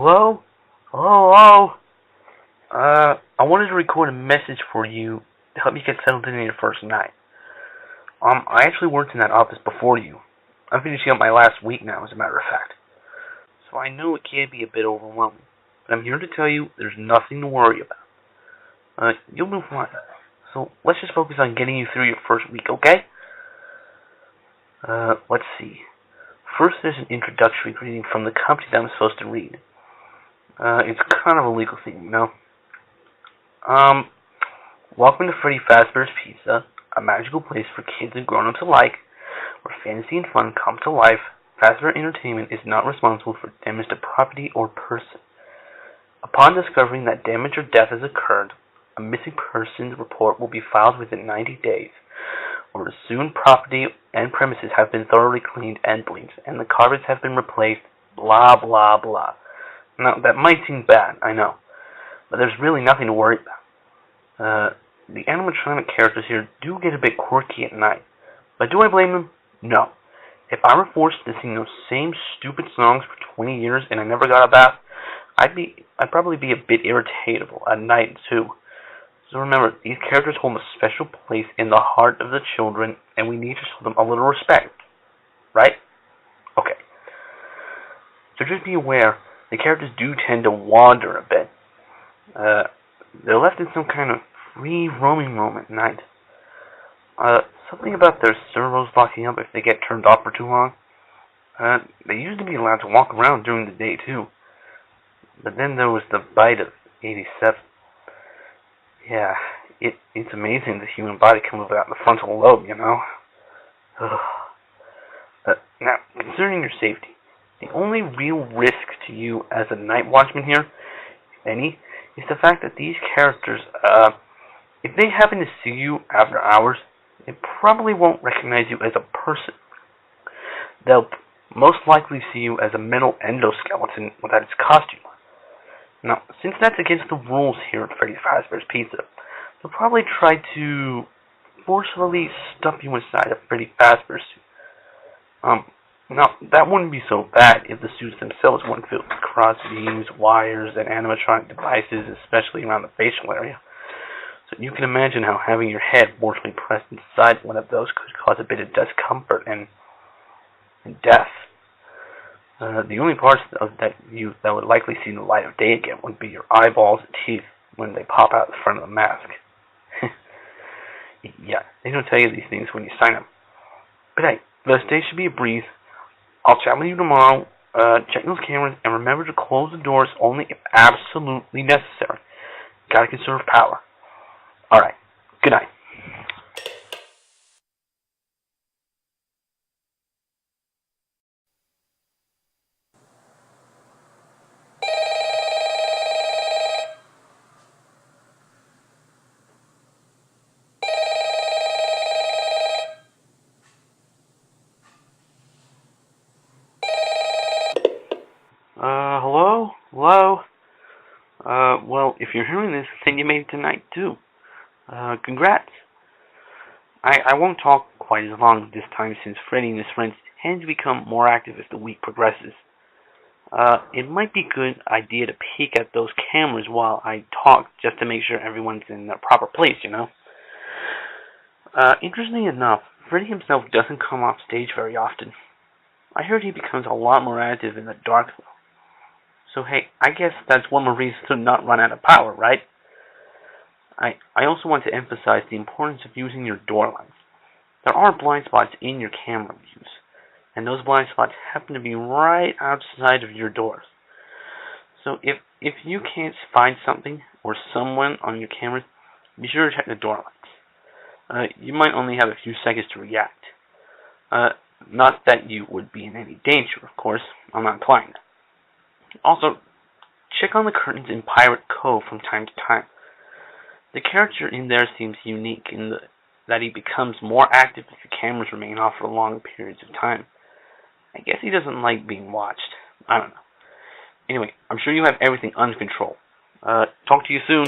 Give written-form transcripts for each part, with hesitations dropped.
Hello? Hello? I wanted to record a message for you to help you get settled in your first night. I actually worked in that office before you. I'm finishing up my last week now, as a matter of fact. So I know it can be a bit overwhelming, but I'm here to tell you there's nothing to worry about. You'll do fine. So let's just focus on getting you through your first week, okay? Let's see. First, there's an introductory greeting from the company that I'm supposed to read. It's kind of a legal thing, you know? Welcome to Freddy Fazbear's Pizza, a magical place for kids and grown-ups alike, where fantasy and fun come to life. Fazbear Entertainment is not responsible for damage to property or person. Upon discovering that damage or death has occurred, a missing persons report will be filed within 90 days, or as soon property and premises have been thoroughly cleaned and bleached, and the carpets have been replaced, blah blah blah. Now, that might seem bad, I know, but there's really nothing to worry about. The animatronic characters here do get a bit quirky at night, but do I blame them? No. If I were forced to sing those same stupid songs for 20 years and I never got a bath, I'd probably be a bit irritatable at night too. So remember, these characters hold a special place in the heart of the children, and we need to show them a little respect. Right? Okay. So just be aware, the characters do tend to wander a bit. They're left in some kind of free roaming moment at night. Something about their servos locking up if they get turned off for too long. They used to be allowed to walk around during the day too. But then there was the bite of 87. Yeah, it's amazing the human body can move out the frontal lobe, you know. Now, concerning your safety, the only real risk to you as a night watchman here, if any, is the fact that these characters, if they happen to see you after hours, they probably won't recognize you as a person. They'll most likely see you as a metal endoskeleton without its costume. Now, since that's against the rules here at Freddy Fazbear's Pizza, they'll probably try to forcefully stuff you inside a Freddy Fazbear suit. Now, that wouldn't be so bad if the suits themselves weren't filled with crossbeams, wires, and animatronic devices, especially around the facial area. So you can imagine how having your head forcefully pressed inside one of those could cause a bit of discomfort and death. The only parts of that would likely see the light of day again would be your eyeballs and teeth when they pop out the front of the mask. Yeah, they don't tell you these things when you sign up. But hey, the day should be a breeze. I'll chat with you tomorrow. Check those cameras and remember to close the doors only if absolutely necessary. Gotta conserve power. Alright, good night. Hello? Hello? Well, if you're hearing this, then you made it tonight, too. Congrats. I won't talk quite as long this time since Freddy and his friends tend to become more active as the week progresses. It might be a good idea to peek at those cameras while I talk just to make sure everyone's in their proper place, you know? Interestingly enough, Freddy himself doesn't come off stage very often. I heard he becomes a lot more active in the dark, though. So hey, I guess that's one more reason to not run out of power, right? I also want to emphasize the importance of using your door lights. There are blind spots in your camera views, and those blind spots happen to be right outside of your doors. So if you can't find something or someone on your cameras, be sure to check the door lights. You might only have a few seconds to react. Not that you would be in any danger, of course. I'm not implying that. Also, check on the curtains in Pirate Cove from time to time. The character in there seems unique in that he becomes more active if the cameras remain off for long periods of time. I guess he doesn't like being watched. I don't know. Anyway, I'm sure you have everything under control. Talk to you soon.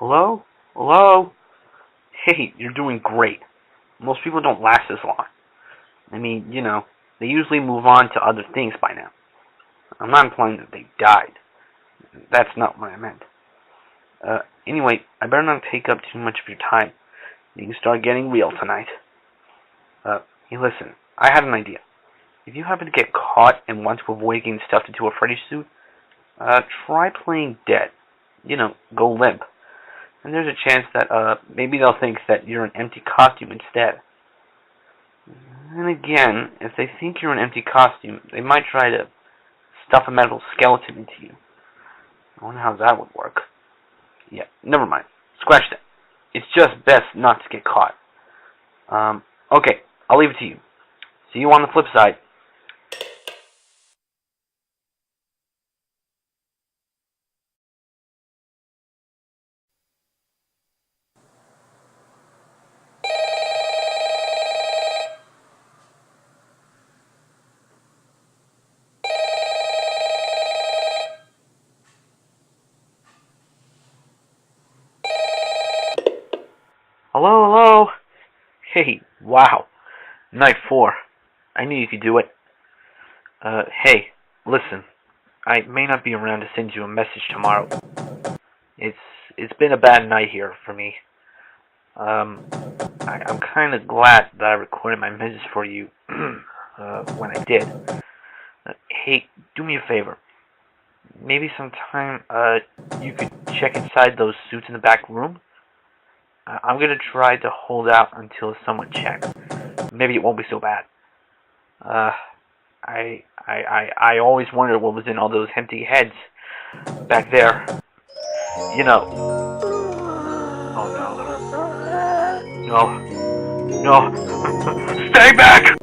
Hello? Hello? Hey, you're doing great. Most people don't last this long. I mean, they usually move on to other things by now. I'm not implying that they died. That's not what I meant. Anyway, I better not take up too much of your time. You can start getting real tonight. Hey, listen, I had an idea. If you happen to get caught and want to avoid getting stuffed into a Freddy suit, try playing dead. Go limp. And there's a chance that, maybe they'll think that you're an empty costume instead. And again, if they think you're an empty costume, they might try to stuff a metal skeleton into you. I wonder how that would work. Yeah, never mind. Scratch that. It's just best not to get caught. Okay, I'll leave it to you. See you on the flip side. Hello, hello. Hey, wow. Night 4. I knew you could do it. Hey, listen. I may not be around to send you a message tomorrow. It's been a bad night here for me. I'm kind of glad that I recorded my message for you when I did. Hey, do me a favor. Maybe sometime you could check inside those suits in the back room. I'm gonna try to hold out until someone checks. Maybe it won't be so bad. I always wondered what was in all those empty heads back there. Oh no. No. No. Stay back!